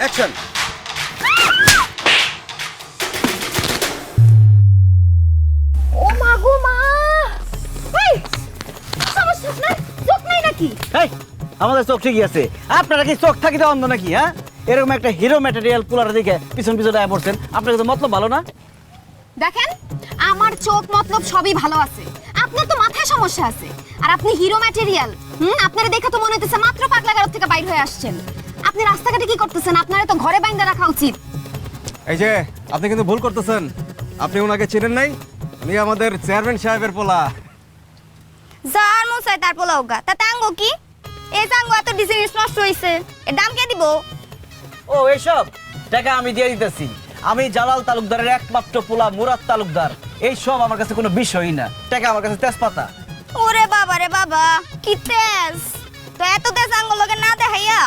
Action. ও মা গো মা! এই সমস্যা আপনার চোখ নাই নাকি? এই আমাদের চোখ ঠিকই আছে, আপনারা কি চোখ থাকিতে অন্ধ নাকি? হ্যাঁ, এরকম একটা হিরো ম্যাটেরিয়াল পুলার দিকে পিছন পিছনে আয় পড়ছেন, আপনার তো মতলব ভালো না? দেখেন, আমার চোখ মতলব সবই ভালো আছে, আপনার তো মাথায় সমস্যা আছে। আর আপনি হিরো ম্যাটেরিয়াল, আপনারা দেখে তো মনে হইতেছে মাত্র পাগলা গারদ থেকে বাইর হয়ে আসছেন। আপনি রাস্তাঘাটে কি করতেছেন? আপনারা তো ঘরে বাইন্দা রাখা উচিত। এই যে আপনি কিন্তু ভুল করতেছেন, আপনি ওনাকে চেনেন নাই, উনি আমাদের চেয়ারম্যান সাহেবের পোলা। যার মশাই তার পোলাওগা তা টাঙ্গো কি এই টাঙ্গো এত ডিজাইন নষ্ট হইছে এর দাম কে দিব? ও এইসব টাকা আমি দিয়ে দিতেছি। আমি জালাল তালুকদারের একমাত্র পোলা মুরাদ তালুকদার। এই সব আমার কাছে কোনো বিষয়ই না, টাকা আমার কাছে তেজপাতা। ওরে বাবা রে বাবা, কি তেজ! তো এত তেজ আঙ্গুল লগে না দেখাইয়া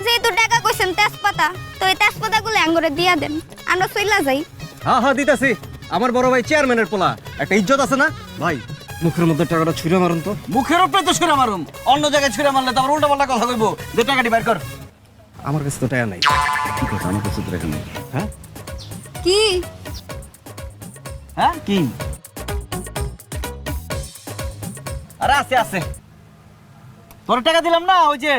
যেহেতু টাকা কইছেন তেজপাতা, তো এই তেজপাতা গুলো আঙ্গুরে দিয়া দেন, আমরা চইলা যাই। হ্যাঁ হ্যাঁ দিতেছি, আমার বড় ভাই চেয়ারম্যানের পোলা, একটা ইজ্জত আছে না ভাই? মুখের মধ্যে টাকাটা ছুঁড়ে মারুন তো। মুখের উপরে তো ছুঁড়ে মারুম, অন্য জায়গায় ছুঁড়ে মারলে তো আবার উল্টা পাল্টা কথা কইবো। যে টাকাটি বের কর। আমার কাছে তো টাকা নাই। কি কথা, আমার কাছে তো টাকা নাই? হ্যাঁ কি হ্যাঁ কি? আরে আছে আছে, তোর টাকা দিলাম না, ওই যে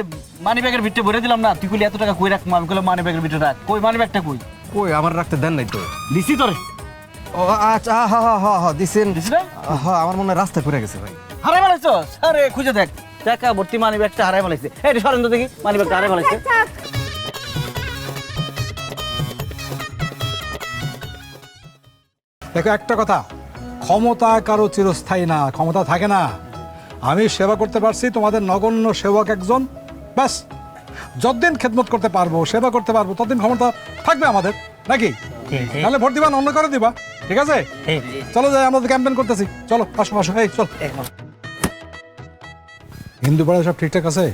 মানি ব্যাগের ভিতরে ভরে দিলাম না। তুই কইলি এত টাকা কই রাখবো, আমি কইলাম মানি ব্যাগের ভিতরে রাখ। কই মানি ব্যাগটা কই? কই, আমার রাখতে দেন নাই তো। দিছি তোরে। ও আচ্ছা, হ্যাঁ হ্যাঁ হ্যাঁ হ্যাঁ দিছেন। দিছি না? হ্যাঁ, আমার মনে হয় রাস্তায় পড়ে গেছে ভাই। হারাই ফেলাইছো? আরে খুঁজে দেখ, টাকা ভর্তি মানি ব্যাগটা হারাই ফেলাইছে। এই সরেন তো দেখি, মানি ব্যাগটা হারাই ফেলাইছে। দেখো একটা কথা, ক্ষমতা কারো চিরস্থায়ী না, ক্ষমতা থাকে না। আমি সেবা করতে পারছি, তোমাদের নগণ্য সেবক একজন, ব্যাস। যতদিন খেদমত করতে পারবো, সেবা করতে পারবো, ততদিন ক্ষমতা থাকবে আমাদের, নাকি? তাহলে ভোট দিবা না অন্য করে দিবা, ঠিক আছে? চলো যাই, আমরা ক্যাম্পেইন করতেছি। চলো আসো আসো, এই চল। হিন্দু পাড়ায় সব ঠিকঠাক আছে?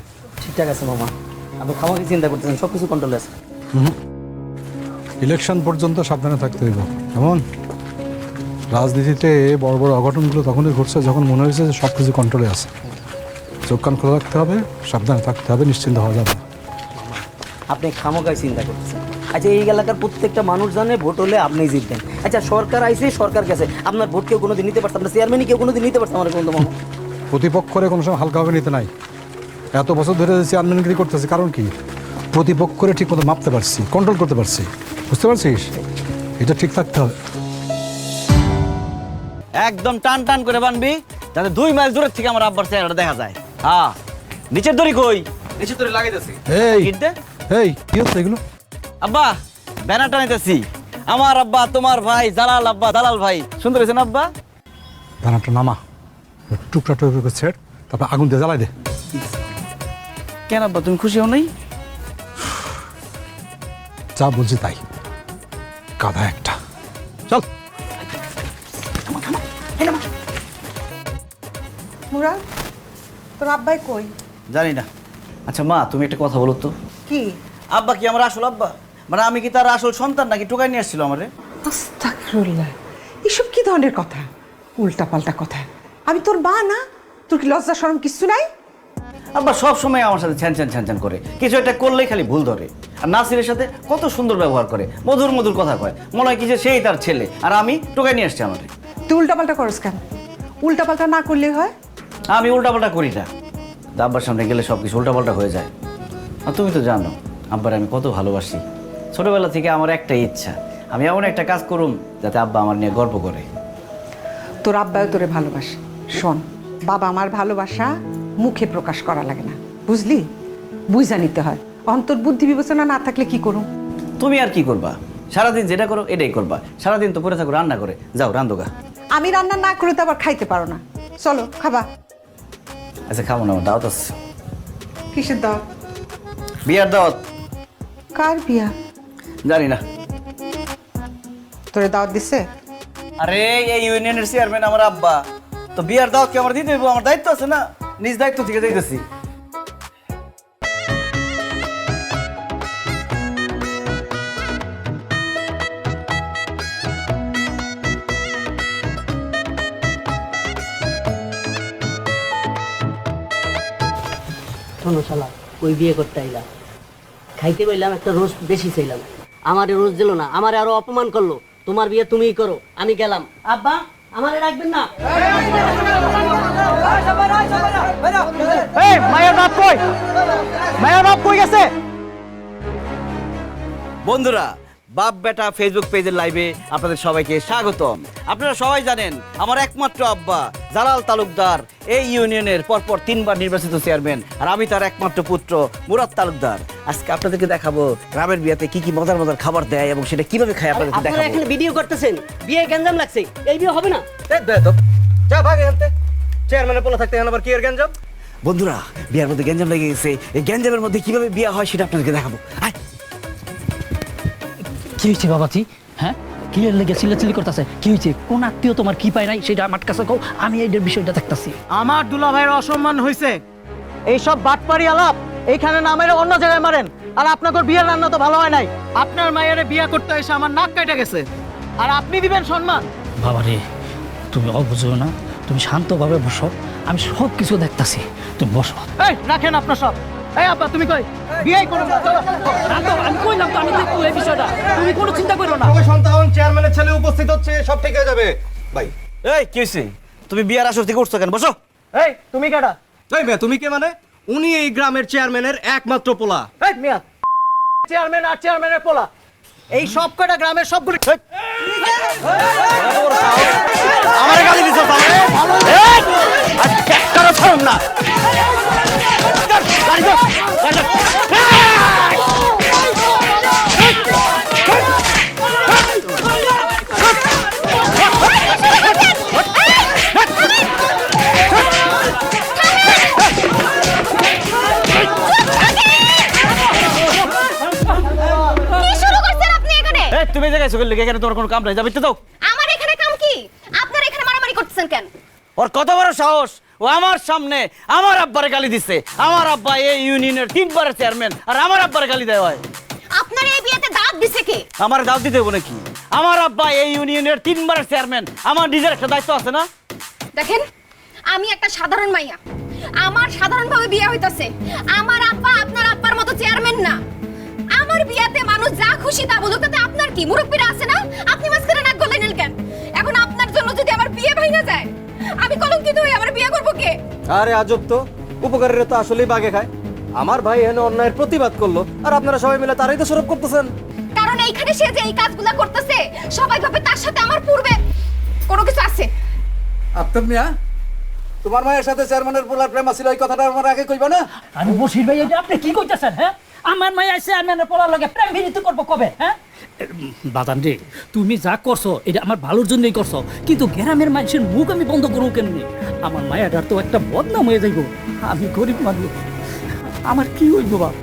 ঠিকঠাক আছে মামা, আপনি খামাকে চিন্তা করতেছেন, সবকিছু কন্ট্রোলে আছে। ইলেকশন পর্যন্ত সাবধানে থাকতে হইব। কেমন? রাজনীতিতে বড় বড় অঘটনগুলো তখনই ঘটছে যখন মনে হয়েছে যে সব কিছু কন্ট্রোলে আছে। চোখ কান খোলা রাখতে হবে, সাবধানে থাকতে হবে, নিশ্চিন্ত হওয়া যাবে না। আপনি খামোকায় চিন্তা করতেছেন। আচ্ছা, এই এলাকার প্রত্যেকটা মানুষ জানে ভোট হলে আপনি জিতবেন। আচ্ছা, সরকার আইছে, সরকার গেছে, আপনার ভোট কেউ কোনোদিন নিতে পারছে? আপনার চেয়ারম্যানই কেউ কোনোদিন নিতে পারছে? আমার কোনো মামা প্রতিপক্ষরে কোনো সময় হালকাভাবে নিতে নাই। এত বছর ধরে চেয়ারম্যানগিরি করতেছি, কারণ কি? প্রতিপক্ষরে ঠিক মতো মাপতে পারছি, কন্ট্রোল করতে পারছি। বুঝতে পারছিস? এটা ঠিক থাকতে হবে। একদম টান টান করে বানবি, যাতে 2 মাইল দূরের থেকে আমার আব্বার চেহারাটা দেখা যায়। হ্যাঁ, নিচের দড়ি কই? নিচে তোরে লাগাইতেছি। এই গিট দে। এই কি হচ্ছে এগুলো? আব্বা, ব্যানার টানাইতেছি। আমার আব্বা তোমার ভাই জালাল, আব্বা দালাল ভাই। সুন্দর হয়েছে না আব্বা? দানাটা নামা, টুকরা টুকরা করে ছেড়, তারপর আগুন দিয়ে জ্বালাই দে। কেন আব্বা, তুমি খুশি হও নাই? যা বলছি তাই, গাধা একটা। চল। মুরাদ, তোর আব্বাই কই? জানি না। আচ্ছা মা, তুমি একটা কথা বলো তো, কি? আব্বা কি আমার আসল আব্বা? মানে আমি কি তার আসল সন্তান, নাকি টোকাই নিয়ে আসছিল আমারে? আস্তাগফিরুল্লাহ, এসব কি ধরনের কথা? উল্টা পাল্টা কথা। আমি তোর মা না? তোর কি লজ্জা শরম কিছু নাই? আব্বা সব সময় আমার সাথে ছ্যান ছ্যান ছ্যান ছ্যান করে, কিছু একটা করলেই খালি ভুল ধরে। আর নাসিরের সাথে কত সুন্দর ব্যবহার করে, মধুর মধুর কথা কয়, মনে হয় কি যে সেই তার ছেলে, আর আমি টোকাই নিয়ে আসছি আমারে। তুই উল্টা পাল্টা করস কেন? উল্টা পাল্টা না করলেই হয়। আমি উল্টাপাল্টা করি না, আব্বার সামনে গেলে সব কিছু উল্টাপাল্টা হয়ে যায়। আর তুমি তো জানো আব্বার আমি কত ভালোবাসি। ছোটবেলা থেকে আমার একটাই ইচ্ছা, আমি এমন একটা কাজ করুম যাতে আব্বা আমার নিয়ে গর্ব করে। তোর আব্বাও তোরে ভালোবাসে। শোন, বাবা আমার ভালোবাসা মুখে প্রকাশ করা লাগে না, বুঝলি? বুঝা নিতে হয়। অন্তর বুদ্ধি বিবেচনা না থাকলে কি করুম? তুমি আর কি করবা? সারাদিন যেটা করো এটাই করবা। সারাদিন তো পরে থাকো রান্না করে, যাও রান্ধোগা। আমি রান্না না করে তো আবার খাইতে পারো না। চলো খাবা। আচ্ছা খাবো না, আমার দাওয়াত আছে। কিসের দাওয়াত? বিয়ার দাওয়াত। কার বিয়া? জানি না। তোরে দাওয়াত দিছে? আরে এই ইউনিয়নের চেয়ারম্যান আমার আব্বা, তো বিয়ার দাওয়াত কি আমার দিতে হইব? আমার দায়িত্ব আছে না, নিজ দায়িত্ব থেকে যাইতেছি। শোনো শালা, ওই বিয়ে করতে আইলা খাইতে বললাম একটা রোজ বেশি চাইলাম, আমারে রোজ দিল না, আমারে আরো অপমান করলো। তোমার বিয়ে তুমিই করো, আমি গেলাম। আব্বা আমারে রাখবেন না। মায়ের বাপ কই? মায়ের বাপ কই গেছে? বন্ধুরা, বাপ বেটা ফেসবুক পেজের লাইভে আপনাদের সবাইকে স্বাগতম। আপনারা সবাই জানেন আমার একমাত্র আব্বা জালাল তালুকদার এই ইউনিয়নের পরপর 3 বার নির্বাচিত চেয়ারম্যান, আর আমি তার একমাত্র পুত্র মুরাদ তালুকদার। আজকে আপনাদেরকে দেখাবো গ্রামের বিয়েতে কি কি মজার মজার খাবার দেয় এবং সেটা কিভাবে খায় আপনাদেরকে আপনারা দেখাবো। এখানে ভিডিও করতেছেন, বিয়ে গ্যাঞ্জাম লাগছে, এই বিয়ে হবে না। যা ভাগ এখানতে। চেয়ারম্যানের পোলা থাকতে এখন আবার কি এর গ্যাঞ্জাম? বন্ধুরা, বিয়ের মধ্যে গ্যাঞ্জাম লেগে গেছে, এই গ্যাঞ্জামের মধ্যে কিভাবে বিয়ে হয় সেটা আপনাদেরকে দেখাবো। আয়। কি হয়েছে বাবাজি? হ্যাঁ, কি এর লেগে চিল্লাচিল্লি করতেছে? কি হয়েছে? কোন আত্মীয় তোমার কি পায় নাই সেটা আমার কাছে কও, আমি এই বিষয়টা দেখতাছি। আমার দুলাভাইয়ের অসম্মান হয়েছে, এইসব বাটপারি আলাপ এইখানে না মেরে অন্য জায়গায় মারেন। আর আপনাদের বিয়ের রান্না তো ভালো হয় নাই, আপনার মায়ের বিয়ে করতে এসে আমার নাক কেটে গেছে, আর আপনি দিবেন সম্মান? বাবা রে, তুমি অবুঝো না, তুমি শান্তভাবে বসো, আমি সব কিছু দেখতাছি, তুমি বসো। এই রাখেন আপনার সব। এই আব্বা তুমি কই? বিয়ে করুন না, চলো। শান্ত, আমি কইলাম তো আমি দেখবো এই বিষয়টা, তুমি কোনো চিন্তা করো না। ওই সন্তান চেয়ারম্যানের ছেলে উপস্থিত হচ্ছে, সব ঠিক হয়ে যাবে ভাই। এই কি হয়েছে? তুমি বিয়ের আসর থেকে উঠছো কেন? বসো। এই তুমি কেডা? এই মেয়ে, তুমি কে মানে? উনি এই গ্রামের চেয়ারম্যানের একমাত্র পোলা। এই মিয়া, চেয়ারম্যান আর চেয়ারম্যানের পোলা, এই সব কটা গ্রামের সবগুলি। আমার গালি দিছো তাহলে? এই আজ একটারও ছাড়ুন না। গাড়ি দাও, গাড়ি দাও। কি শুরু করছেন আপনি এখানে? এই তুমি এই জায়গায় চলে গেলে এখানে তোমার কোনো কাম নাই, যাবে তো দাও। আমার এখানে কাম কি? আপনারা এখানে মারামারি করতেছেন কেন? ওর কত বড় সাহস, ও আমার সামনে আমার আব্বারে গালি দিচ্ছে। আমার আব্বা এই ইউনিয়নের 3 বারের চেয়ারম্যান, আর আমার আব্বারে গালি দেয় হয়। আপনার এই বিয়েতে দাঁত দিছে কে? আমার দাওয়াত দিতে হবে নাকি? আমার আব্বা এই ইউনিয়নের 3 বারের চেয়ারম্যান, আমার নিজের একটা দায়িত্ব আছে না? দেখেন, আমি একটা সাধারণ মাইয়া, আমার সাধারণভাবে বিয়ে হইতাছে। আমার আব্বা আপনার আব্বার মতো চেয়ারম্যান না। আমার বিয়াতে মানুষ যা খুশি তা বলুক, তাতে আপনার কি? মুরব্বিরা আছে না? আপনি মাঝখানে নাক গলাইলেন কেন? এখন আপনার জন্য যদি আমার বিয়ে ভেঙে যায়, আমি কলঙ্কিত হয়ে আমার বিয়ে করবো কে? আরে আজব তো, উপকারীরা তো আসলেই বাগে খায়। আমার ভাই এখানে অন্যায়ের প্রতিবাদ করলো, আর আপনারা সবাই মিলে তারই তো সরব করতেছেন। কারণ এইখানে সে যে এই কাজগুলা করতেছে, সবাই ভাবে তার সাথে আমার পূর্বে কোনো কিছু আছে। আফতাব মিয়া, তোমার মায়ের সাথে চেয়ারম্যানের পোলার প্রেম ছিল, এই কথাটা আমার আগে কইবা না? আমি বসির ভাই, এটা আপনি কি কইতাছেন? হ্যাঁ, আমার মাই আইছে, আমি আমার পড়ার লাগে প্রেম ভিড়িতে করবো কবে? হ্যাঁ বাদান রে, তুমি যা করছো এটা আমার ভালোর জন্যই করছো, কিন্তু গ্রামের মানুষের মুখ আমি বন্ধ করবো কেমনি? আমার মায়াটার তো একটা বদনাম হয়ে যাইব। আমি গরিব মানুষ, আমার কি হইব বাপ?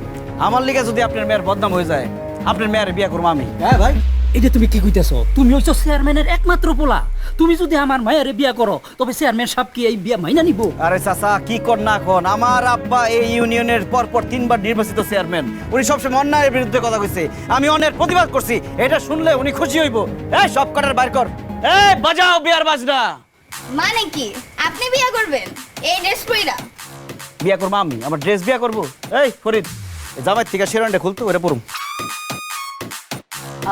আমার লিগে যদি আপনার মেয়ের বদনাম হয়ে যায়, আপনার মেয়ের বিয়ে করবো আমি। হ্যাঁ ভাই, এটা তুমি কি কইতেছো? তুমি হইছো চেয়ারম্যানের একমাত্র পোলা, তুমি যদি আমার মায়ের বিয়া করো তবে চেয়ারম্যান সাহেব কি এই বিয়া মাইনা নিব? আরে চাচা, কি কর না কোন, আমার আব্বা এই ইউনিয়নের পরপর 3 বার নির্বাচিত চেয়ারম্যান। উনি সবসময় অন্যায়ের বিরুদ্ধে কথা কইছে, আমি অন্যায়ের প্রতিবাদ করছি। এটা শুনলে উনি খুশি হইব। এই সব কটার বাইর কর, এই বাজাও বিয়ার বাজনা। মানে কি আপনি বিয়ে করবেন এই ড্রেস পইরা? বিয়া করবো আমি, আমার ড্রেস বিয়া করবো? এই ফরিদ, জামাই থেকে শেরওয়ানিটা খুলতো, ওরে পড়ুম।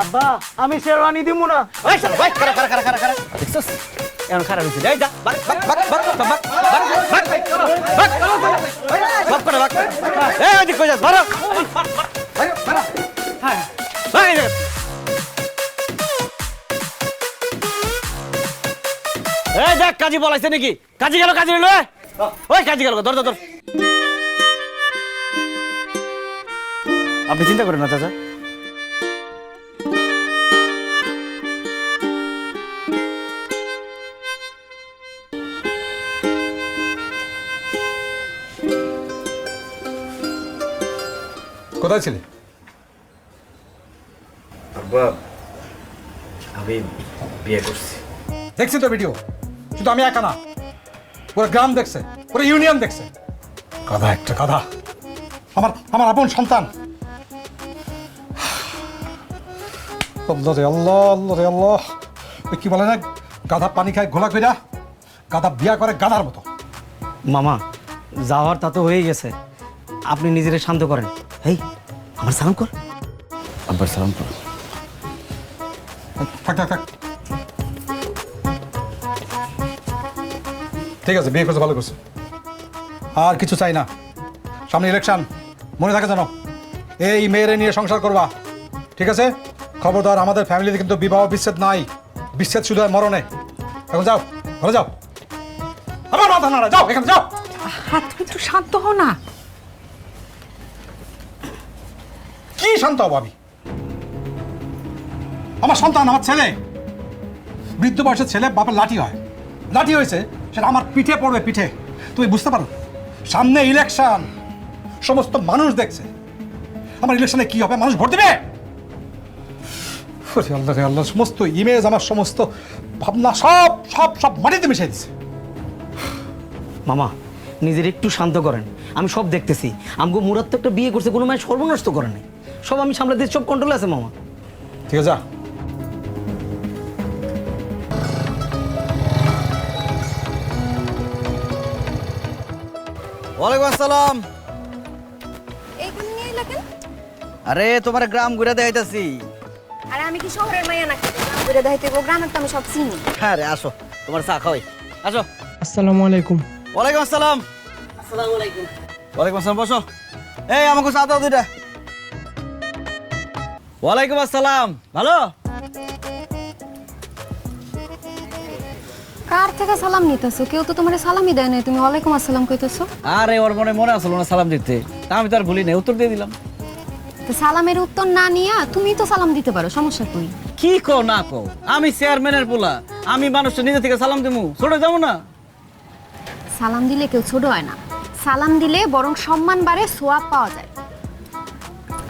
আব্বা আমি শেরওয়ানি দিব না। এই শালা, ভাই খারা খারা খারা খারা খারা দেখছস? এখন খারা হইছে, এই যা বাক বাক বাক বাক বাক বাক বাক বাক করে বাক। এই ওদিক কই যাস? ধরো ভাই, এই দেখ কাজী বলাইছে নাকি? কাজী গেল, কাজী রইল। ওই কাজী গেল, ধর ধর ধর। আপনি চিন্তা করেন না চাচা, কোথায় ছিলে? আমি বিয়ে করছি। দেখছি তো ভিডিও, শুধু আমি একা না, পুরো গ্রাম দেখছে, পুরো ইউনিয়ন দেখছে। গাধা একটা গাধা, আমার আমার আপন সন্তান। আল্লাহ রে আল্লাহ, আল্লাহ রে আল্লাহ। ওই কি বলে না, গাধা পানি খায় ঘোলা কইরা, গাধা বিয়া করে গাধার মতো। মামা যাওয়ার তা তো হয়ে গেছে, আপনি নিজেরে শান্ত করেন। এই আমার সালাম কর। আব্বার সালাম করো। থাক থাক থাক, ঠিক আছে, বিয়ে করছে ভালো করছে, আর কিছু চাই না। সামনে ইলেকশন, মনে থাকে জানো, এই মেয়েরে নিয়ে সংসার করবা, ঠিক আছে? খবরদার, আমাদের ফ্যামিলিতে কিন্তু বিবাহ বিচ্ছেদ নাই, বিচ্ছেদ শুধু হয় মরণে। এখন যাও, ঘরে যাও, আমার মাথা নাড়া, যাও এখানে যাও। হাত তুমি একটু শান্ত হও না। কি শান্ত হবো আমি? আমার সন্তান, আমার ছেলে, বৃদ্ধ বয়সের ছেলে বাপের লাঠি হয়, লাঠি হয়েছে, সেটা আমার পিঠে পড়বে, পিঠে। তুমি বুঝতে পারো, সামনে ইলেকশন, সমস্ত মানুষ দেখছে, আমার ইলেকশনে কি হবে, মানুষ ভোট দেবে। ওরে আল্লাহ রে আল্লাহ, সমস্ত ইমেজ, আমার সমস্ত ভাবনা সব সব সব মাটিতে মিশিয়ে দিচ্ছে। মামা, নিজের একটু শান্ত করেন, আমি সব দেখতেছি। আমগো মুরাদ তো একটা বিয়ে করছে, কোনো মায়ের সর্বনষ্ট করে নাই, সব আমি সামলাতে, সব কন্ট্রোল আছে মামা। ঠিক আছে, যা। ওয়ালাইকুম আসসালাম। এইখানে নিয়ে এলা কেন? আরে তোমার গ্রাম ঘুরে দেখাইতেছি। আরে আমি কি শহরের মাইয়া নাকি? গ্রাম ঘুরে দেখাইতে গো, গ্রামের তো আমি সব চিনি। হ্যাঁ রে, আসো, তোমার চা খাওয়াই, আসো। আসসালামু আলাইকুম। ওয়ালাইকুম আসসালাম। আসসালামু আলাইকুম। ওয়ালাইকুম আসসালাম, বসো। এই আমাকে চা দাও দুইটা। ওয়ালাইকুম আসসালাম। ভালো? কার থেকে সালাম নিতেছো? কেউ তো তোমারে সালামই দেয় নাই, তুমি ওয়ালাইকুম আসসালাম কইতেছো। আরে ওর মনে আসলো না সালাম দিতে, তা আমি তো আর ভুলি নাই, উত্তর দিয়ে দিলাম। তো সালামের উত্তর না নিয়া তুমি তো সালাম দিতে পারো, সমস্যা কই? কি কও না কও, আমি চেয়ারম্যানের পোলা, আমি মানুষটা নিজে থেকে সালাম দিমু, ছোটে যাবো না? সালাম দিলে কেউ ছোট হয় না, সালাম দিলে বরং সম্মান বাড়ে, সোয়াব পাওয়া যায়।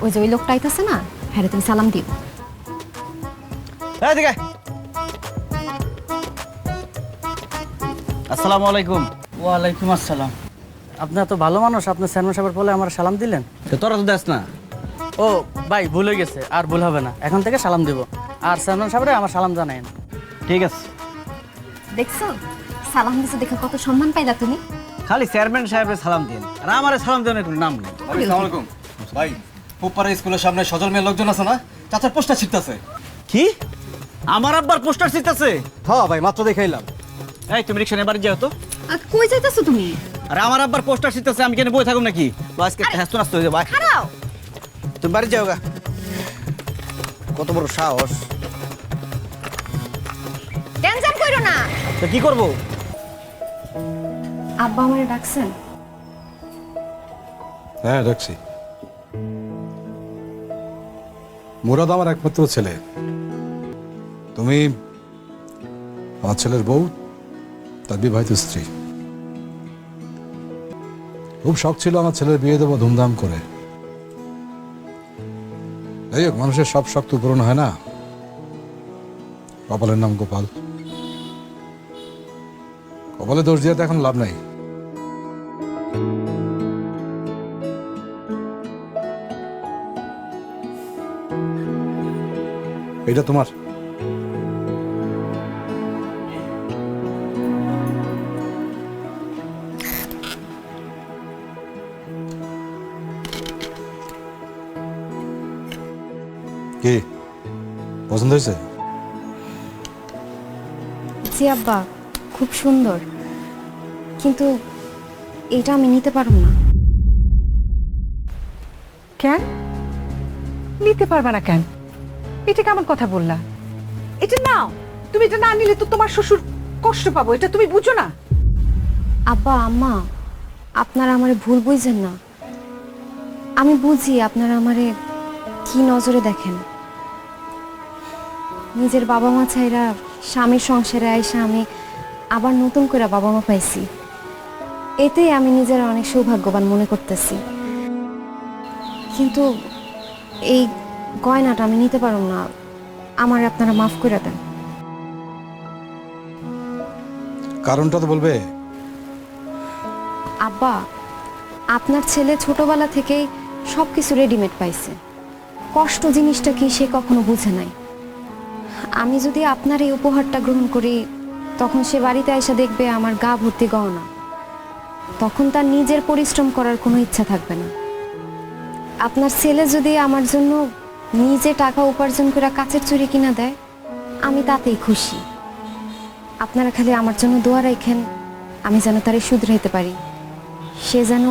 ওই যে ওই লোকটা আইতাছে না, হ্যাঁ তুমি সালাম দিও। এই দিকে। আসসালামু আলাইকুম। ওয়ালাইকুম আসসালাম। আপনি এত ভালো মানুষ, আপনি চেয়ারম্যান সাহেবের বলে আমার সালাম দিলেন? তো তোরা তো দেখ না। ও ভাই, ভুল হয়ে গেছে, আর ভুল হবে না, এখন থেকে সালাম দেব। আর চেয়ারম্যান সাহেবরে আমার সালাম জানাইন। ঠিক আছে। দেখছো সালাম দিছে দেখে কত সম্মান পাইলা তুমি। খালি চেয়ারম্যান সাহেবের সালাম দিন, আর আমার সালাম দেওয়ার কোনো নাম নেই। আসসালামু আলাইকুম ভাই। পুপারা স্কুলের সামনে সজল মেয়ের লোকজন আছে না, চাচার পোস্টার ছিটতেছে। কি? আমার আব্বার পোস্টার ছিটতেছে? হ্যাঁ ভাই, মাত্র দেখাইলাম। এই তুমি রিক্সা নিয়ে বাড়ি যাও তো। আর কই যাইতাছো তুমি? আরে আমার আব্বার পোস্টার ছিটতেছে, আমি কেন বই থাকুম নাকি? তো আজকে হাসতে নাচতে হয়ে যাবে। খারাও তুমি বাড়ি যাও গা। কত বড় সাহস! টেনশন কইরো না। তো কি করব? আব্বা আমারে ডাকছেন? হ্যাঁ, দেখছি। মুরাদ আমার একমাত্র ছেলে, তুমি আমার ছেলের বউ, তার বিবাহিত স্ত্রী। খুব শখ ছিল আমার ছেলের বিয়ে দেবো ধুমধাম করে। যাই হোক, মানুষের সব শখ তো পূরণ হয় না। কপালের নাম গোপাল, কপালে দোষ দিয়ে তো এখন লাভ নাই। এটা তোমার। কি পছন্দ হয়েছে? জি আব্বা, খুব সুন্দর, কিন্তু এটা আমি নিতে পারব না। কেন নিতে পারবা না কেন? এটা কেমন কথা বললা? এটা নাও, তুমি এটা না নিলে তো তোমার শ্বশুর কষ্ট পাবো, এটা তুমি বুঝো না? আব্বা আম্মা, আপনারা আমারে ভুল বুঝছেন না। আমি বুঝি আপনারা আমারে কি নজরে দেখেন। নিজের বাবা মা ছাইরা স্বামীর সংসারে আইসা আমি আবার নতুন করে বাবা মা পাইছি, এতে আমি নিজের অনেক সৌভাগ্যবান মনে করতেছি। কিন্তু এই গয়নাটা আমি নিতে পারব না, আমার আপনারা মাফ করে দেন। কারণটা তো বলবে। আব্বা, আপনার ছেলে ছোটবেলা থেকেই সব কিছু রেডিমেড পাইছে, কষ্ট জিনিসটা কি সে কখনো বুঝে নাই। আমি যদি আপনার এই উপহারটা গ্রহণ করি, তখন সে বাড়িতে এসে দেখবে আমার গা ভর্তি গহনা, তখন তার নিজের পরিশ্রম করার কোনো ইচ্ছা থাকবে না। আপনার ছেলে যদি আমার জন্য নিজে টাকা উপার্জন করে কাচের চুরি কিনা দেয় আমি তাতেই খুশি। আপনারা খালি আমার জন্য দোয়া রাখেন, আমি যেন তারে শুধরাইতে পারি, সে যেন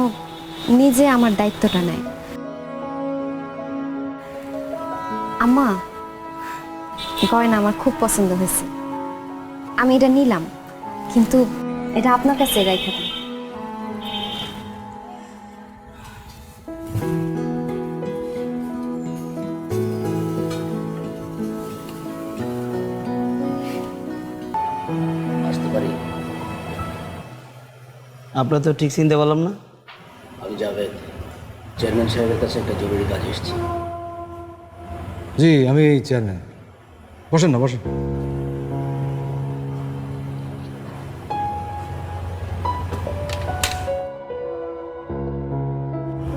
নিজে আমার দায়িত্বটা নেয়। আম্মা, গয়না আমার খুব পছন্দ হয়েছে, আমি এটা নিলাম, কিন্তু এটা আপনার কাছে রেখে দিন। আসতে পারি? আপনার তো ঠিক চিনতে পারলাম না। আমি জাভেদ, চেয়ারম্যান সাহেবের কাছে একটা জরুরি কাজ এসেছি। জি, আমি চেয়ারম্যান। বসেন না, বসেন।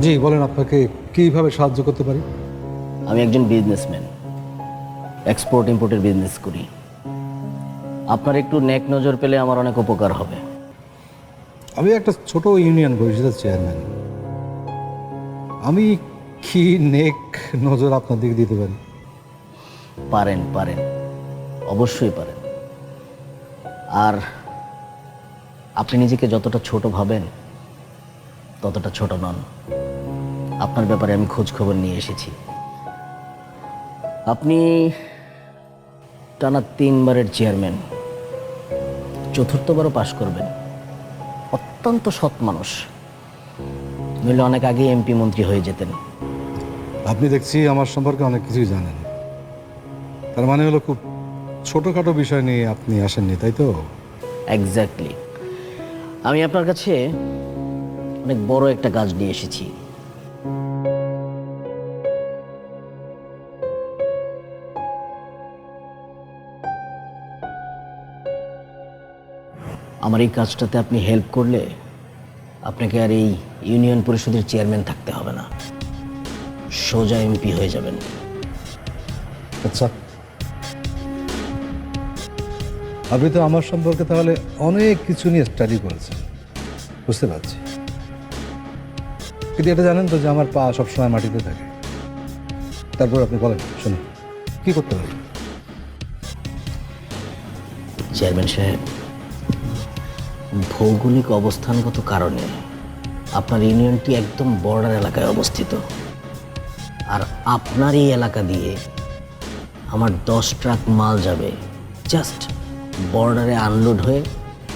জি বলেন, আপনাকে কিভাবে সাহায্য করতে পারি? আমি একজন বিজনেসম্যান, এক্সপোর্ট ইম্পোর্টের বিজনেস করি। আপনার একটু নেক নজর পেলে আমার অনেক উপকার হবে। আমি একটা ছোট ইউনিয়ন পরিষদের চেয়ারম্যান, আমি কি নেক নজর আপনার দিকে দিতে পারি? পারেন পারেন, অবশ্যই পারেন। আর আপনি নিজেকে যতটা ছোট ভাবেন ততটা ছোট নন। আপনার ব্যাপারে আমি খোঁজ খবর নিয়ে এসেছি। আপনি টানা 3 বারের চেয়ারম্যান, 4র্থবারও পাশ করবেন। অত্যন্ত সৎ মানুষ, নইলে অনেক আগে এমপি মন্ত্রী হয়ে যেতেন। আপনি দেখছি আমার সম্পর্কে অনেক কিছুই জানেন। তার মানে হলো খুব ছোটোখাটো বিষয় নিয়ে আপনি আসেননি, তাই তো? এক্স্যাক্টলি। আমি আপনার কাছে অনেক বড় একটা কাজ নিয়ে এসেছি। আমার এই কাজটাতে আপনি হেল্প করলে আপনাকে আর এই ইউনিয়ন পরিষদের চেয়ারম্যান থাকতে হবে না, সোজা এমপি হয়ে যাবেন। আচ্ছা, আপনি তো আমার সম্পর্কে তাহলে অনেক কিছু নিয়ে স্টাডি করেছেন, বুঝতে পারছি। কিন্তু এটা জানেন তো যে আমার পা সবসময় মাটিতে থাকে। তারপর আপনি বলেন, শুনুন কি করতে পারি? চেয়ারম্যান সাহেব, ভৌগোলিক অবস্থানগত কারণে আপনার ইউনিয়নটি একদম বর্ডার এলাকায় অবস্থিত। আর আপনার এই এলাকা দিয়ে আমার 10 ট্রাক মাল যাবে, জাস্ট বর্ডারে আনলোড হয়ে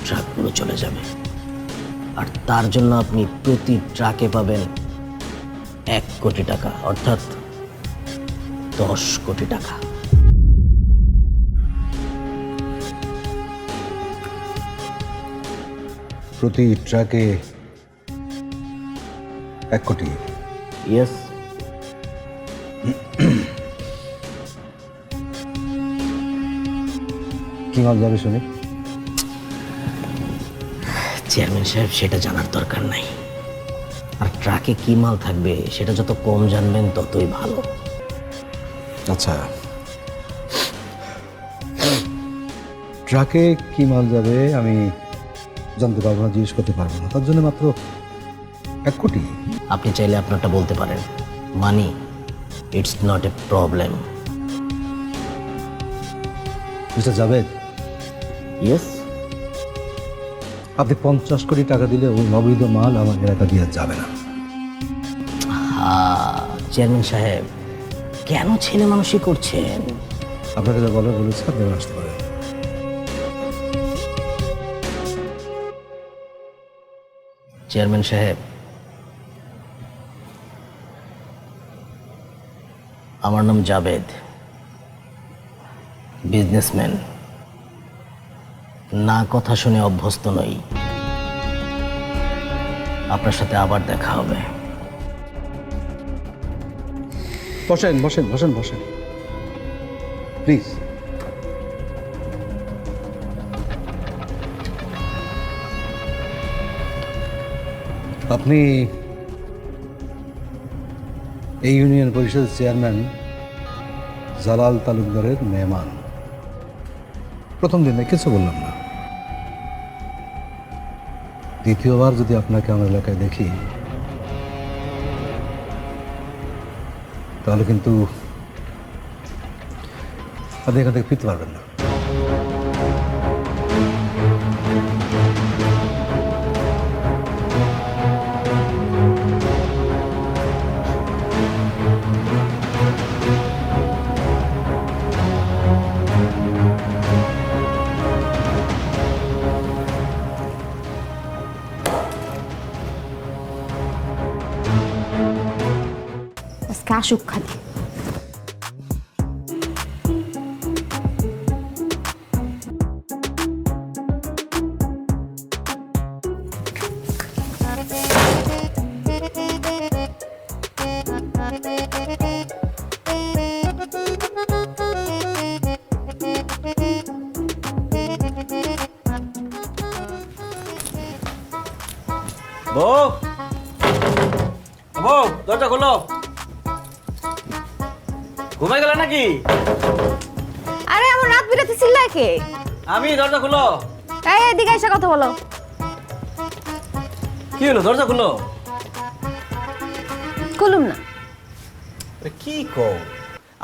ট্রাকগুলো চলে যাবে। আর তার জন্য আপনি প্রতি ট্রাকে পাবেন 1 কোটি টাকা, অর্থাৎ 10 কোটি টাকা। প্রতি ট্রাকে 1 কোটি? ইয়েস। কি মাল যাবে শুনি? চেয়ারম্যান সাহেব, সেটা জানার দরকার নাই। আর ট্রাকে কি মাল থাকবে সেটা যত কম জানবেন ততই ভালো। আচ্ছা, ট্রাকে কি মাল যাবে আমি জানতে পারবো না, জিজ্ঞেস করতে পারবো না, তার জন্য মাত্র 1 কোটি? আপনি চাইলে আপনারটা বলতে পারেন। মানি it's not a problem. Mister Javed, yes. আপনি 50 কোটি টাকা দিলে ওই অবৈধ মাল আমার এলাকা দিয়ে যাবে না। চেয়ারম্যান সাহেব, কেন ছেলে মানুষই করছেন? আপনাকে যা বলে বলেছে, আপনি আসতে পারেন। চেয়ারম্যান সাহেব, আমার নাম জাভেদ, বিজনেসম্যান। না কথা শুনে অভ্যস্ত নই। আপনার সাথে আবার দেখা হবে। বসেন বসেন বসেন বসেন প্লিজ। আপনি এই ইউনিয়ন পরিষদের চেয়ারম্যান জালাল তালুকদারের মেহমান। প্রথম দিনে কিছু বললাম না, দ্বিতীয়বার যদি আপনাকে আমার এলাকায় দেখি তাহলে কিন্তু আপনি এখান থেকে ফিরতে পারবেন না। আজকে আসুক খালি। বউ, বউ, দরজা খোলো। ঘুমাই গেল নাকি? আরে আমার রাত বিরাতে চিল্লায় কে? আমি, দরজা খুলো। এই এদিকে এসে কথা বলো। কি হলো, দরজা খুলো। খুলুম না। আরে কি কও,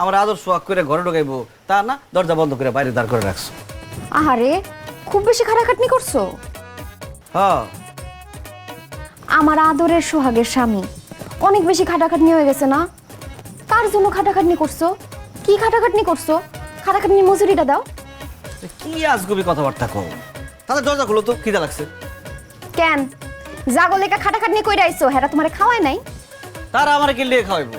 আমার আদর সোয়াগ করে ঘরে ঢোকাইবো তা না, দরজা বন্ধ করে বাইরে দাঁড় করে রাখছো। আহারে খুব বেশি খাটাখাটনি করছো। হ্যাঁ, আমার আদরের সোহাগের স্বামী অনেক বেশি খাটাখাটনি হয়ে গেছে না? কার জন্য খাটাখাটনি করছো? কি খাটাখাটনি করছো? খাটাখাটনির মজুরিটা দাও। কি আজগুবি কথাবার্তা কও। তাহলে দরজা খুলো তো, খিদা লাগছে। কেন জাগলেকা খাটাখাটনি কইরা আইছো, হেরা তোমারে খাওয়ায় নাই? তারা আমার কি লিয়ে খাওয়াইবো?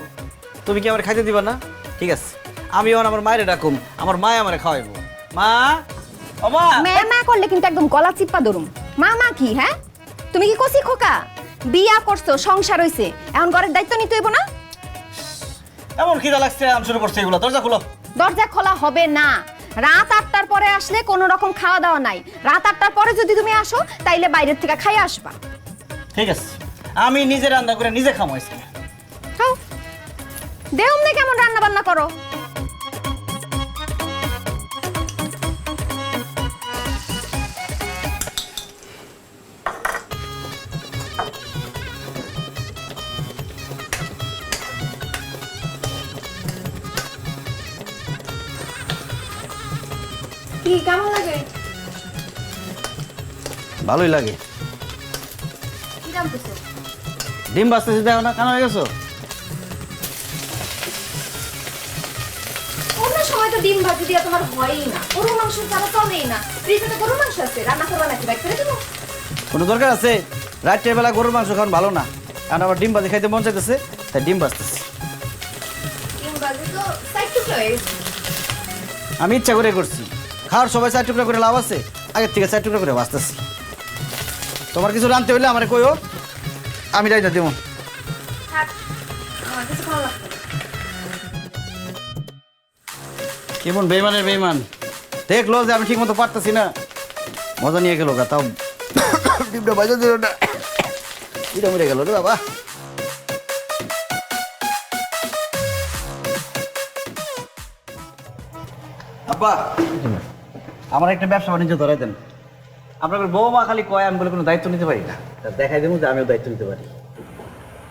তুমি কি আমার খাইতে দিবা না? ঠিক আছে, আমি আমার মায়ের ডাকুম, আমার মা আমারে খাওয়াইবো। মা, ও মা। মা করলে কিন্তু একদম গলা চিপ্পা ধরুম। মা কি হ্যাঁ? তুমি কি কচি খোকা? বিয়া করছো, সংসার হইছে, এখন ঘরের দায়িত্ব নিতে হইব না? এমন খিদা লাগছে আম শুরু করছে এগুলো, দরজা খুলো। দরজা খোলা হবে না। রাত 8টার পরে আসলে কোনো রকম খাওয়া দাওয়া নাই। রাত 8টার পরে যদি তুমি আসো তাইলে বাইরের থেকে খাইয়া আসবা। ঠিক আছে, আমি নিজে রান্না করে নিজে খামাইছি। খাও, দেহম নে কেমন রান্না বান্না করো। কি কেমন লাগে? ভালোই লাগে। কি রান্নতেছো? ডিম বাজতেছি, দেখো না, কানা হয়ে গেছো। অন্য সময় তো ডিম ভাজি দিয়া তোমার হয়ই না। গরুর মাংস ছাড়া চলেই না। ফ্রিজে তো গরুর মাংস আছে, রান্না করবা নাকি? বাইক করে দেবো। কোনো দরকার আছে? রাত্রের বেলা গরুর মাংস খাওয়ান ভালো না, কারণ আমার ডিম ভাজি খাইতে মন চাইতেছে, তাই ডিম বাজতেছি। ডিম ভাজি তো সাইড টুকরো হয়ে গেছে। আমি ইচ্ছা করে করছি, খাওয়ার সবাই 4 টুকরা করে লাভ আছে, আগের থেকে 4 টুকরা করে বাঁচতেছি। তোমার কিছু রানতে হইলে আমার কইও, আমি যাই না দেবো। থাক, আমার কিছু ভালো লাগতো না। কেমন বেইমানের বেইমান, দেখলো যে আমি ঠিক মতো পারতেছি না, মজা নিয়ে গেল গা, তাও ডিমটা বাজা দিল না, এটা মরে গেল রে বাবা। আব্বা, আমার একটা ব্যবসা বাণিজ্য ধরাই দেন। আপনার বৌমা খালি কয়, আমি বলে কোনো দায়িত্ব নিতে পারি না, তা দেখাই দেবো যে আমিও দায়িত্ব নিতে পারি।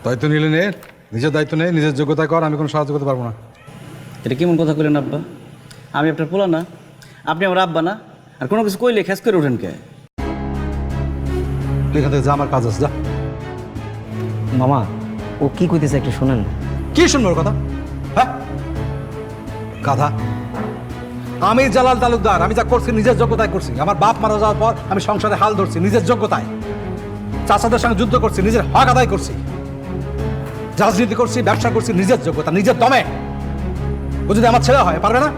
দায়িত্ব নিলে নে, নিজের দায়িত্ব নেই, নিজের যোগ্যতা কর, আমি কোনো সাহায্য করতে পারবো না। এটা কেমন কথা কইলেন আব্বা? আমি আপনার পোলা না, আপনি আমার আব্বা না, আর কোনো কিছু কইলে খেস করে ওঠেন কে? তুই এখান থেকে যা, আমার কাজ আছে, যা। মামা, ও কি কইতেছে একটু শোনেন। কি শুনবো ওর কথা? হ্যাঁ, গাধা। আমি জালাল তালুকদার, আমি যা করছি নিজের যোগ্যতায় করছি। আমার বাপ মারা যাওয়ার পর আমি সংসারে হাল ধরছি নিজের যোগ্যতায়। চাচাদের সঙ্গে যুদ্ধ করছি, নিজের হক আদায় করছি। রাজনীতি করছি, ব্যবসা করছি নিজের যোগ্যতা, নিজের দমে। ও যদি আমার ছেলে হয়, পারবে না?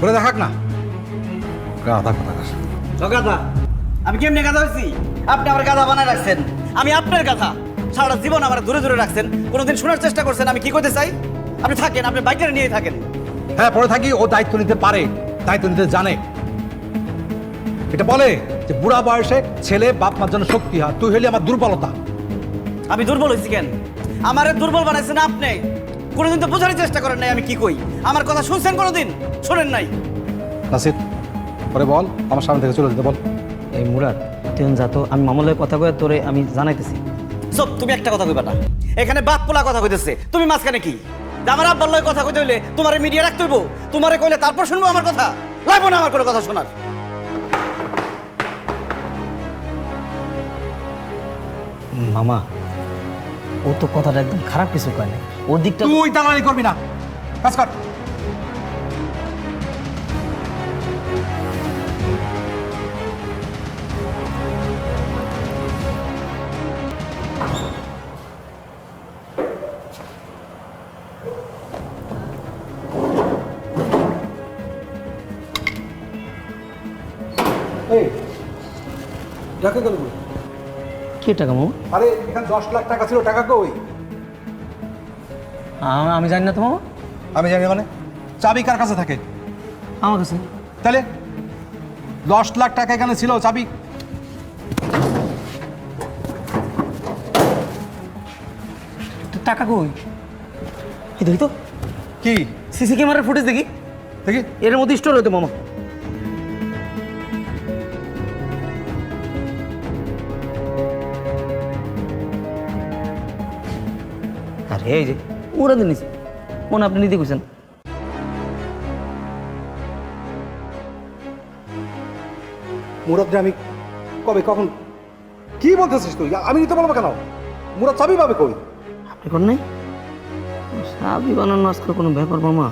বলে দেখাক না। গাধা কথা। গাধা? আমি কেমনে গাধা হয়েছি? আপনি আমার গাধা বানায় রাখছেন, আমি আপনার গাধা। সারা জীবন আমার দূরে দূরে রাখছেন, কোনোদিন শোনার চেষ্টা করছেন আমি কি করতে চাই? আপনি থাকেন, আপনি বাইকটা নিয়ে থাকেন। হ্যাঁ, পরে থাকি, ও দায়িত্ব নিতে পারে, দায়িত্ব নিতে জানে। এটা বলে যে বুড়া বয়সে ছেলে বাপ মার জন্য শক্তি হয়, তুই হলি আমার দুর্বলতা। আমি দুর্বল হয়েছি কেন? আমারে দুর্বল বানাইছেন আপনি। কোনোদিন তো বোঝার চেষ্টা করেন নাই আমি কি কই। আমার কথা শুনছেন কোনোদিন? শোনেন নাই। নাসির, পরে বল, আমার সামনে থেকে চলে যেতে বল। এই মুরাদ, তুই যা তো, আমি মামলার কথা কয়ে তোরে আমি জানাইতেছি। সব তুমি একটা কথা কইবা না, এখানে বাপ পোলা কথা কইতেছে, তুমি মাঝখানে কি? যে আমার আব্বার লগে কথা কইতে হইলে তোমারে মিডিয়া রাখতে হইব, তোমারে কইলে তারপর শুনবো আমার কথা? লাগবো না আমার কোনো কথা শোনার। মামা, ও তো কথাটা একদম খারাপ কিছু কয় না, ওর দিকটা তুই দালালি করবি না, কাজ কর। টাকা গেল? কি টাকা মামা? আরে এখানে 10 লাখ টাকা ছিল, টাকা কই? আমি জানি না তো মামা। আমি জানি মানে? চাবি কার কাছে থাকে? আমার কাছে। তাহলে 10 লাখ টাকা এখানে ছিল, চাবি তো টাকা কই? কি দেখি তো, কি? সিসি ক্যামেরার ফুটেজ দেখি, দেখি। এর মধ্যে স্টোর হইতো মামা। আরে এই যে ওরা দিন নিছে, মনে আপনি নিতে কইছেন। মুরাদ রে আমি কবে কখন কি বলতেছিস তুই? আমি নিতে বলবো কেন? মুরাদ চাবি পাবে কই? আপনি কোন নাই সাবি বানানো আজকাল কোনো ব্যাপার মামা?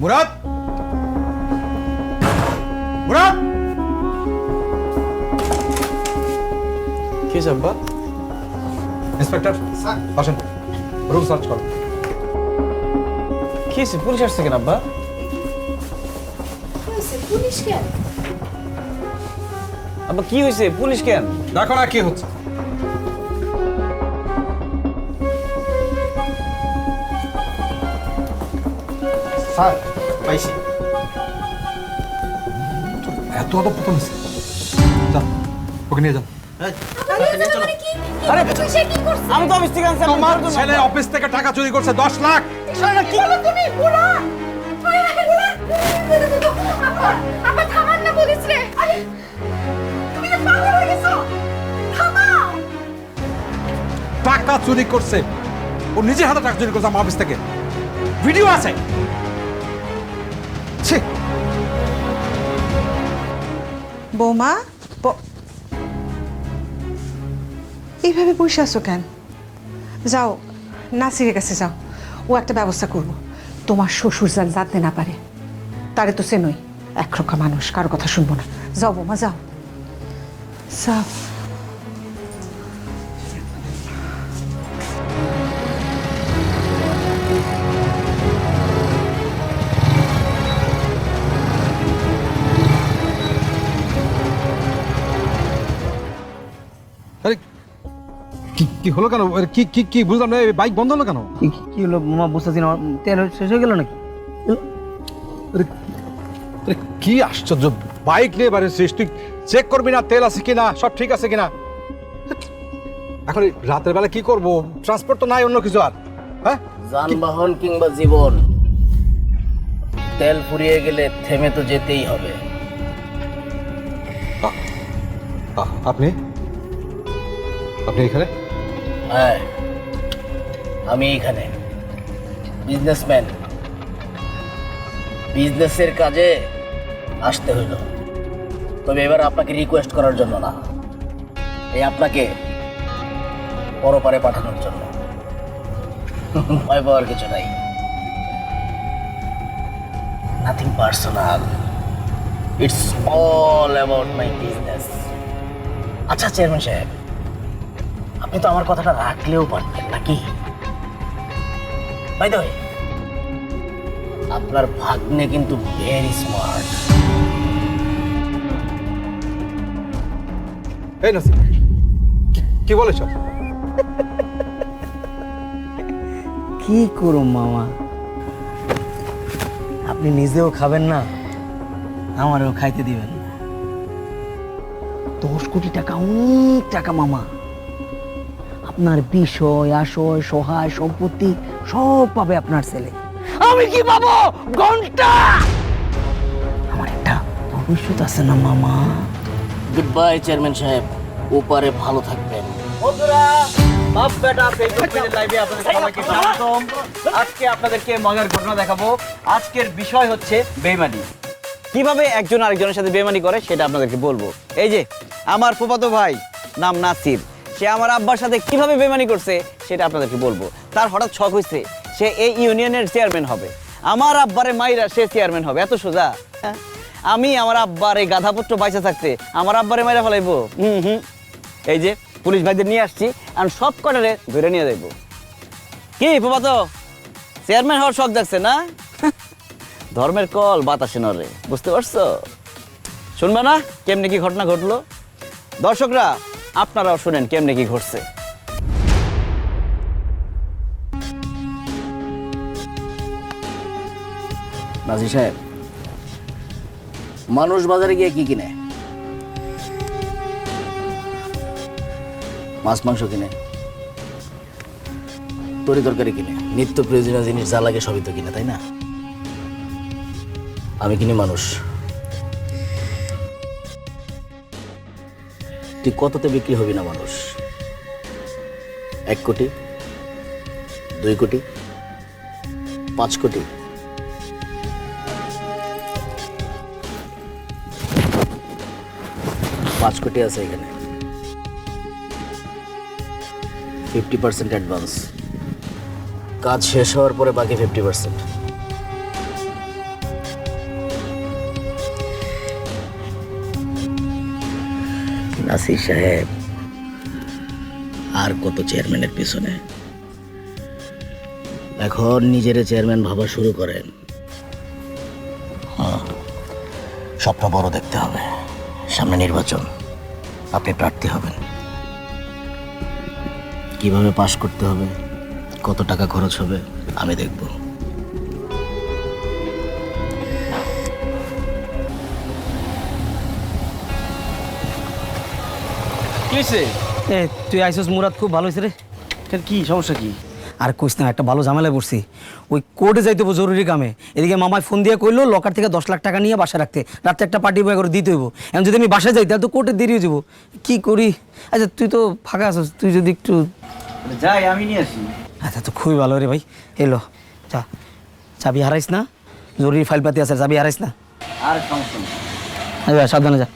মুরাদ, মুরাদ, কি আব্বা? ইন্সপেক্টর আসেন, রুম সার্চ করো। কি হয়েছে? পুলিশ আসছে কেন আব্বা? পুলিশ কেন? আব্বা কি হয়েছে? পুলিশ কেন? দেখো না কি হচ্ছে। স্যার পাইছি। এত অত পতন হয়েছে, যান ওকে নিয়ে যান। আরে সে কি করছে? আমি তো অফিস থেকে আনছি, তোমার ছেলে অফিস থেকে টাকা চুরি করছে 10 লাখ। কি বলো তুমি? পুরা আপা থামান না পুলিশ রে। আরে তুমি না পাগল হয়ে গেছো? থামাও। টাকা চুরি করছে, ও নিজে হাতে টাকা চুরি করছে আমার অফিস থেকে, ভিডিও আছে। ছি, বৌমা, এইভাবে বসে আছো কেন? যাও নাসিরের কাছে যাও, ও একটা ব্যবস্থা করবো। তোমার শ্বশুর যেন জানতে না পারে, তারে তো চেনই, একরকম মানুষ, কারো কথা শুনবো না। যাও বৌমা, যাও যাও। আরে কি কি হলো কেন? আরে কি কি কি বুঝলাম না, বাইক বন্ধ হলো কেন? কি হলো মামা? বুঝতেছি না, তেল শেষ হয়ে গেল নাকি? আরে আরে কি আশ্চর্য, বাইক নিয়ে বেরিয়েছিস তুই, চেক করবি না তেল আছে কিনা, সব ঠিক আছে কিনা? এখন এই রাতের বেলা কি করব? ট্রান্সপোর্ট তো নাই, অন্য কিছু আর? হ্যাঁ, যানবাহন কিংবা জীবন, তেল ফুরিয়ে গেলে থেমে তো যেতেই হবে। আপনি আপনি এখানে? হ্যাঁ, আমি এখানে বিজনেসম্যান, বিজনেসের কাজে আসতে হইল। তবে এবার আপনাকে রিকোয়েস্ট করার জন্য না, এই আপনাকে পরপারে পাঠানোর জন্য। ভয় পাওয়ার কিছু নাই, nothing personal, it's all about my business. আচ্ছা চেয়ারম্যান সাহেব, আপনি তো আমার কথাটা রাখলেও পারতেন নাকি? বাই দ্য ওয়ে, আপনার ভাগ্নে কিন্তু ভেরি স্মার্ট। এই নাসির, কি বলেছ? কি করুম মামা, আপনি নিজেও খাবেন না, আমারও খাইতে দিবেন না। 10 কোটি টাকা অনেক টাকা মামা। আপনার বিষয় আশয় সহায় সম্পত্তি সব পাবে আপনার ছেলে। আমি কি পাবো? ঘন্টা। আমার একটা ভবিষ্যৎ আছে না মামা? গুড বাই চেয়ারম্যান সাহেব, ওপারে ভালো থাকবেন। বন্ধুরা, বাপ বেটা ফেসবুক পেজের লাইভে আপনাদের সবাইকে স্বাগতম। আজকে আপনাদেরকে মজার ঘটনা দেখাবো। আজকের বিষয় হচ্ছে বেইমানি। কিভাবে একজন আরেকজনের সাথে বেইমানি করে সেটা আপনাদেরকে বলবো। এই যে আমার ফুফাতো ভাই নাম নাসির, সে আমার আব্বার সাথে কিভাবে বেইমানি করছে সেটা আপনাদেরকে বলবো। তার হঠাৎ শখ হয়েছে সে এই ইউনিয়নের চেয়ারম্যান হবে। আমার আব্বারে মাইরা সে চেয়ারম্যান হবে, এত সোজা? হ্যাঁ? আমি আমার আব্বার এই গাধাপুত্র বাইসা থাকতে আমার আব্বারে মাইরা ফেলাইবো? এই যে পুলিশ ভাইদের নিয়ে আসছি, আর সব কটারে ধরে নিয়ে যাইব। কি ফুফাতো, চেয়ারম্যান হওয়ার শখ যাচ্ছে না? ধর্মের কল বাতাসে নড়ে, বুঝতে পারছো? শুনবে না কেমনে কি ঘটনা ঘটলো? দর্শকরা আপনারাও শুনেন কেমনে কি ঘটছে। নাজি সাহেব, মানুষ বাজারে গিয়ে কি কিনে? মাছ মাংস কিনে, তরি তরকারি কিনে, নিত্য প্রয়োজনীয় জিনিস যা লাগে সবই তো কিনে, তাই না? আমি কিনি মানুষ। তুই কততে বিক্রি হবি না মানুষ? 1 কোটি, 2 কোটি, 5 কোটি? পাঁচ কোটি আছে এখানে। 50% অ্যাডভান্স, কাজ শেষ হওয়ার পরে বাকি 50%। নাসির সাহেব, আর কত চেয়ারম্যানের পিছনে? এখন নিজের চেয়ারম্যান ভাবা শুরু করেন। স্বপ্ন বড় দেখতে হবে। সামনে নির্বাচন, আপনি প্রার্থী হবেন। কিভাবে পাশ করতে হবে, কত টাকা খরচ হবে আমি দেখব। কি হয়েছে? এ তুই আইসস মুরাদ, খুব ভালো হয়েছে রে। কি সমস্যা কি? আর কইস না, একটা ভালো ঝামেলায় পড়ছি। ওই কোর্টে যাইতে হবো জরুরি কামে। এদিকে মামায় ফোন দিয়ে কইলো লকার থেকে 10 লাখ টাকা নিয়ে বাসায় রাখতে, রাত্রে একটা পার্টি বয় করে দিতে হইব। এখন যদি আমি বাসায় যাই তাহলে তো কোর্টে দেরি হয়ে যাবো। কি করি? আচ্ছা তুই তো ফাঁকা আছিস, তুই যদি একটু যাই আমি নিয়ে আসি। আচ্ছা তো খুবই ভালো রে ভাই। এলো যা, চাবি হারাইস না, জরুরি ফাইল পাতি আছে, চাবি হারাইস না। আর সমস্যা নেই। আচ্ছা সাবধানে যা।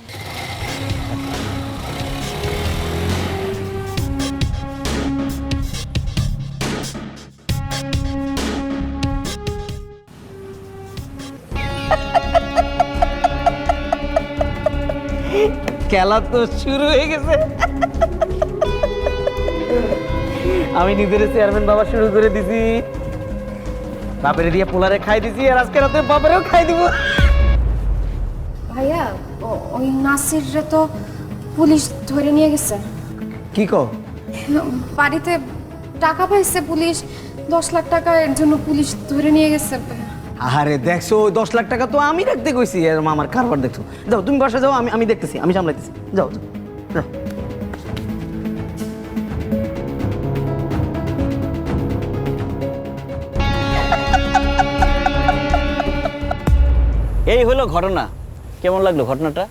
খেলা তো শুরু হয়ে গেছে। আমি নিজের চেয়ারম্যান বাবা শুরু করে দিছি, বাপের দিয়ে পোলারে খাই দিছি, আর আজকে রাতে বাপেরও খাই দিব। ভাইয়া, ওই নাসিররে তো পুলিশ ধরে নিয়ে গেছে। কি কো? বাড়িতে টাকা পাইছে পুলিশ, 10 লাখ টাকা, এর জন্য পুলিশ ধরে নিয়ে গেছে। আরে দেখছো, ওই 10 লাখ টাকা তো আমি রাখতে কইছি, আর আমার কারবার দেখছো। যাও তুমি বাসা যাও, আমি দেখতেছি, আমি সামলাইতেছি। যাও যাও যাও। এই হলো ঘটনা। কেমন লাগলো ঘটনাটা?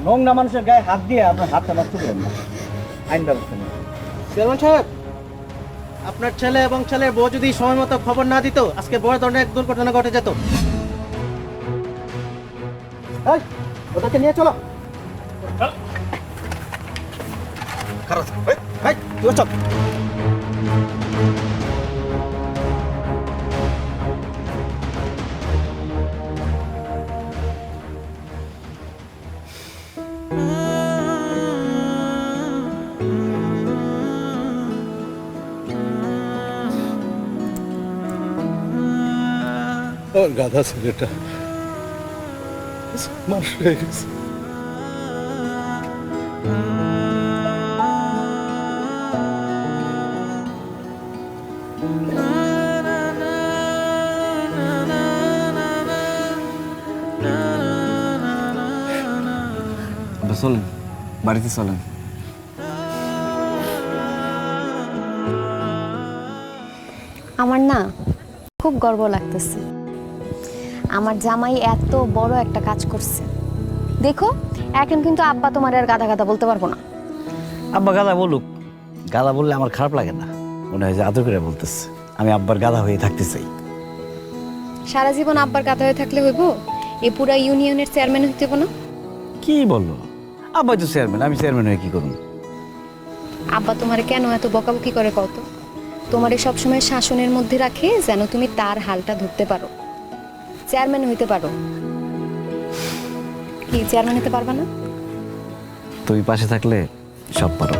নোংরা মানুষের গায়ে হাত দিয়ে আপনার হাতটা নষ্ট করেন না, আইন ব্যবস্থা নেই। চেয়ারম্যান সাহেব, আপনার ছেলে এবং ছেলের বউ যদি সময় মতো খবর না দিত, আজকে বড় ধরনের এক দুর্ঘটনা ঘটে যেত। ওটাকে নিয়ে চলো। চল। গাধা ছেলেটা মানুষ হয়ে গেছে। চলেন বাড়িতে চলেন। আমার না খুব গর্ব লাগতেছে, আমার জামাই এত বড় একটা কাজ করছে। দেখো এখন কিন্তু আব্বা তোমার আর গাদা গাদা বলতে পারবো না। আব্বা গাদা বলুক, গাদা বললে আমার খারাপ লাগে না, মনে হয় যে আদর করে বলতেছে। আমি আব্বার গাদা হয়ে থাকতে চাই। সারা জীবন আব্বার গাদা হয়ে থাকলে হইব? এই পুরা ইউনিয়নের চেয়ারম্যান হইতে হইব না? কি বললো? আব্বা তো চেয়ারম্যান, আমি চেয়ারম্যান হয়ে কি করুন? আব্বা তোমারে কেন এত বকাবকি করে কত? তোমারে সবসময় শাসনের মধ্যে রাখে যেন তুমি তার হালটা ধরতে পারো, চেয়ারম্যান হইতে পারো। কি চেয়ারম্যান হতে পারবা না? তুমি পাশে থাকলে সব পারো।